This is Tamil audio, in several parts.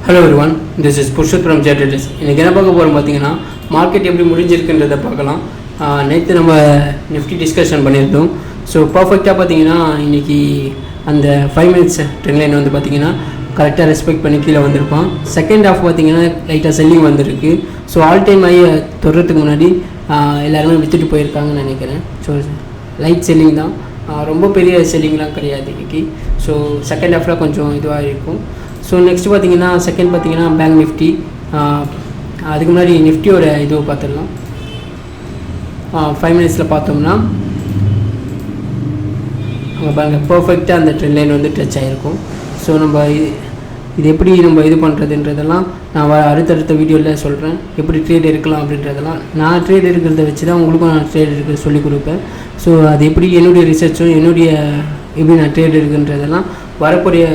Hello everyone, this is Purushoth from Jet Traders. இன்றைக்கி என்ன பார்க்க போகிறோம் பார்த்தீங்கன்னா, மார்க்கெட் எப்படி முடிஞ்சிருக்குன்றதை பார்க்கலாம். நேற்று நம்ம நிஃப்டி டிஸ்கஷன் பண்ணியிருந்தோம். ஸோ பர்ஃபெக்டாக பார்த்தீங்கன்னா இன்றைக்கி அந்த 5 minutes ட்ரெண்ட் லைன் வந்து பார்த்தீங்கன்னா கரெக்டாக ரெஸ்பெக்ட் பண்ணி கீழே வந்திருப்பான். செகண்ட் ஹாஃப் பார்த்தீங்கன்னா லைட்டாக செல்லிங் வந்திருக்கு. ஸோ ஆல் டைம் ஆகி தொடுறதுக்கு முன்னாடி எல்லாருமே விற்றுட்டு போயிருக்காங்கன்னு நினைக்கிறேன். ஸோ லைட் செல்லிங் தான், ரொம்ப பெரிய செல்லிங்லாம் கிடையாது இன்றைக்கி. ஸோ செகண்ட் ஹாஃபில் கொஞ்சம் இதுவாக இருக்கும். ஸோ நெக்ஸ்ட் பார்த்தீங்கன்னா பேங்க் நிஃப்டி. அதுக்கு முன்னாடி நிஃப்டியோட இதுவை பார்த்துடலாம். 5 minutes பார்த்தோம்னா அங்கே பாருங்கள், பர்ஃபெக்டாக அந்த ட்ரெண்ட் லைன் வந்து டச் ஆகிருக்கும். ஸோ நம்ம இது எப்படி நம்ம இது பண்ணுறதுன்றதெல்லாம் நான் அடுத்தடுத்த வீடியோவில் சொல்கிறேன். எப்படி ட்ரேட் எடுக்கலாம் அப்படின்றதெல்லாம். நான் ட்ரேட் எடுக்கிறத வச்சு தான் உங்களுக்கும் நான் ட்ரேட் எடுக்க சொல்லிக் கொடுப்பேன். ஸோ அது எப்படி என்னுடைய ரிசர்ச்சும் எப்படி நான் ட்ரேட் எடுக்குன்றதெல்லாம் வரக்கூடிய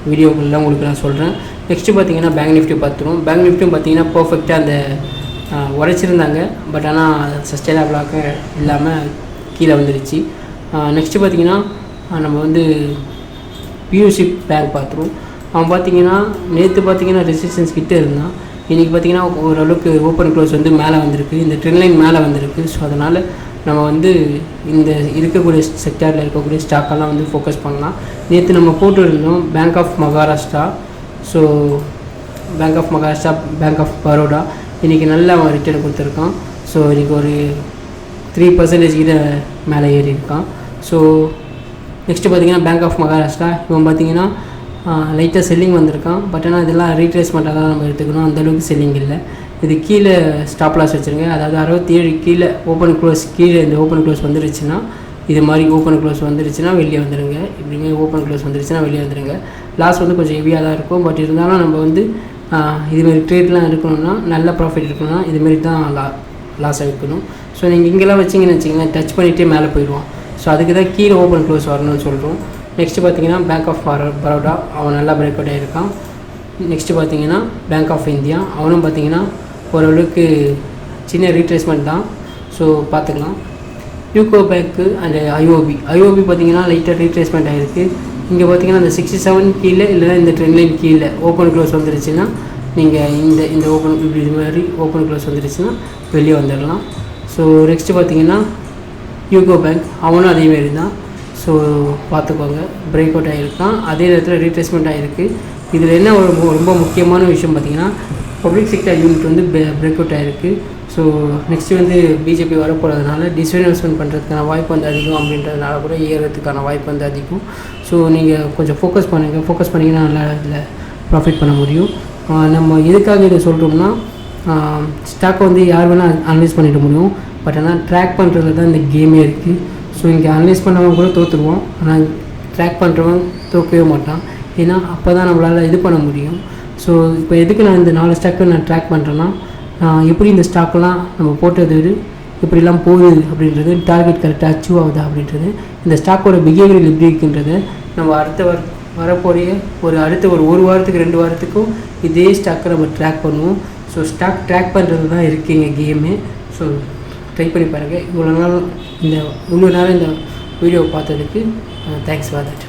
வீடியோக்கள்லாம் உங்களுக்கு நான் சொல்கிறேன். நெக்ஸ்ட்டு பார்த்தீங்கன்னா பேங்க் நிஃப்டி பார்த்துருவோம். பேங்க் நிஃப்டியும் பார்த்தீங்கன்னா பர்ஃபெக்டாக அந்த உடைச்சிருந்தாங்க, பட் ஆனால் சஸ்டைனபிளாக இல்லாமல் கீழே வந்துடுச்சு. நெக்ஸ்ட்டு பார்த்தீங்கன்னா நம்ம வந்து பியூசி பேங்க் பார்த்துருவோம். அவன் பார்த்தீங்கன்னா நேற்று பார்த்தீங்கன்னா ரெசிஸ்டன்ஸ் கிட்டே இருந்தான். இன்றைக்கி பார்த்தீங்கன்னா ஓரளவுக்கு ஓப்பன் க்ளோஸ் வந்து மேலே வந்திருக்கு, இந்த ட்ரெண்ட் லைன் மேலே வந்திருக்கு. ஸோ அதனால் நம்ம வந்து இந்த இருக்கக்கூடிய செக்டாரில் இருக்கக்கூடிய ஸ்டாக்கெல்லாம் வந்து ஃபோக்கஸ் பண்ணலாம். நேற்று நம்ம போட்டுருந்தோம் bank of Maharashtra. So bank of Maharashtra, bank of Baroda இன்றைக்கி நல்லா அவன் ரிட்டர்ன் கொடுத்துருக்கான். ஸோ இன்றைக்கி ஒரு 3% கிட்ட மேலே ஏறி இருக்கான். ஸோ நெக்ஸ்ட்டு பார்த்திங்கன்னா பேங்க் ஆஃப் மகாராஷ்டிரா, இவன் பார்த்திங்கன்னா லைட்டாக செல்லிங் வந்திருக்கான். பட் ஆனால் இதெல்லாம் ரீட்ரேஸ்மெண்ட்டாக தான் நம்ம எடுத்துக்கணும், அந்தளவுக்கு செல்லிங் இல்லை. இது கீழே ஸ்டாப் லாஸ் வச்சுருங்க. அதாவது 67 கீழே ஓப்பன் க்ளோஸ், கீழே இந்த ஓப்பன் க்ளோஸ் வந்துருச்சுன்னா, இது மாதிரி ஓப்பன் க்ளோஸ் வந்துருச்சுன்னா வெளியே வந்துடுங்க. இப்படிங்க ஓப்பன் க்ளோஸ் வந்துருச்சுன்னா வெளியே வந்துடுங்க. லாஸ் வந்து கொஞ்சம் ஹெவியாக தான் இருக்கும். பட் இருந்தாலும் நம்ம வந்து இதுமாரி ட்ரேட்லாம் எடுக்கணும்னா, நல்ல ப்ராஃபிட் இருக்கணும்னா இதுமாரி தான் லாஸாக இருக்கணும். ஸோ நீங்கள் இங்கெல்லாம் வச்சிங்கன்னு வச்சிங்களேன், டச் பண்ணிகிட்டே மேலே போயிடுவான். ஸோ அதுக்கு தான் கீழே ஓப்பன் க்ளோஸ் வரணும்னு சொல்கிறோம். நெக்ஸ்ட்டு பார்த்தீங்கன்னா பேங்க் ஆஃப் பரோடா, அவன் நல்லா பிரேக் அவுட் ஆகிருக்கான். நெக்ஸ்ட்டு பார்த்தீங்கன்னா பேங்க் ஆஃப் இந்தியா, அவனும் பார்த்தீங்கன்னா ஓரளவுக்கு சின்ன ரீட்ரேஸ்மெண்ட் தான். ஸோ பார்த்துக்கலாம். யூகோ பேங்க்கு அண்ட் ஐஓபி பார்த்தீங்கன்னா லைட்டாக ரீட்ரேஸ்மெண்ட் ஆகிருக்கு. இங்கே பார்த்தீங்கன்னா இந்த 67 கீழே இல்லைனா இந்த ட்ரெண்ட் லைன் கீழே ஓப்பன் க்ளோஸ் வந்துருச்சுன்னா நீங்கள் இந்த ஓப்பன் இப்படி இது மாதிரி ஓப்பன் க்ளோஸ் வந்துருச்சுன்னா வெளியே வந்துடலாம். ஸோ நெக்ஸ்ட்டு பார்த்தீங்கன்னா யூகோ பேங்க், அவனும் அதேமாரி தான். ஸோ பார்த்துக்கோங்க, பிரேக் அவுட் ஆகிருக்கான், அதே நேரத்தில் ரீட்ரேஸ்மெண்ட் ஆகிருக்கு. இதில் என்ன ரொம்ப முக்கியமான விஷயம் பார்த்திங்கன்னா, பப்ளிக் செக்டர் யூனிட் வந்து பிரேக் அவுட் ஆகிருக்கு. ஸோ நெக்ஸ்ட்டு வந்து பிஜேபி வரப்போகிறதுனால டிஸ்இன்வெஸ்ட்மெண்ட் பண்ணுறதுக்கான வாய்ப்பு வந்து அதிகம், அப்படின்றதுனால கூட ஏறுறதுக்கான வாய்ப்பு வந்து அதிகம். ஸோ நீங்கள் கொஞ்சம் ஃபோக்கஸ் பண்ணுங்கள். ஃபோக்கஸ் பண்ணிங்கன்னா நல்லா இதில் ப்ராஃபிட் பண்ண முடியும். நம்ம எதுக்காக இதை சொல்கிறோம்னா, ஸ்டாக்கை வந்து யார் வேணால் அனலைஸ் பண்ணிட முடியும். பட் ஆனால் ட்ராக் பண்ணுறதுல தான் இந்த கேமே இருக்குது. ஸோ இங்கே அனலைஸ் பண்ணவங்க கூட தோற்றுருவோம், ஆனால் ட்ராக் பண்ணுறவங்க தோற்கவே மாட்டான். ஏன்னா அப்போ தான் நம்மளால் இது பண்ண முடியும். ஸோ இப்போ எதுக்கு நான் இந்த 4 ஸ்டாக்கை நான் ட்ராக் பண்ணுறேன்னா, எப்படி இந்த ஸ்டாக்கெல்லாம் நம்ம போட்டது எப்படிலாம் போகுது அப்படின்றது, டார்கெட் கரெக்டாக அச்சீவ் ஆகுதா அப்படின்றது, இந்த ஸ்டாக்கோட பிஹேவியர் எப்படி இருக்குன்றதை நம்ம வரப்போகிற அடுத்த ஒரு வாரத்துக்கு 2 வாரத்துக்கும் இதே ஸ்டாக்கை நம்ம ட்ராக் பண்ணுவோம். ஸோ ஸ்டாக் ட்ராக் பண்ணுறது தான் இருக்குங்க கேமு. ஸோ ட்ரை பண்ணி பாருங்கள். இவ்வளோ நேரம் இந்த வீடியோ பார்த்ததுக்கு தேங்க்ஸ் ஃபார் தட்.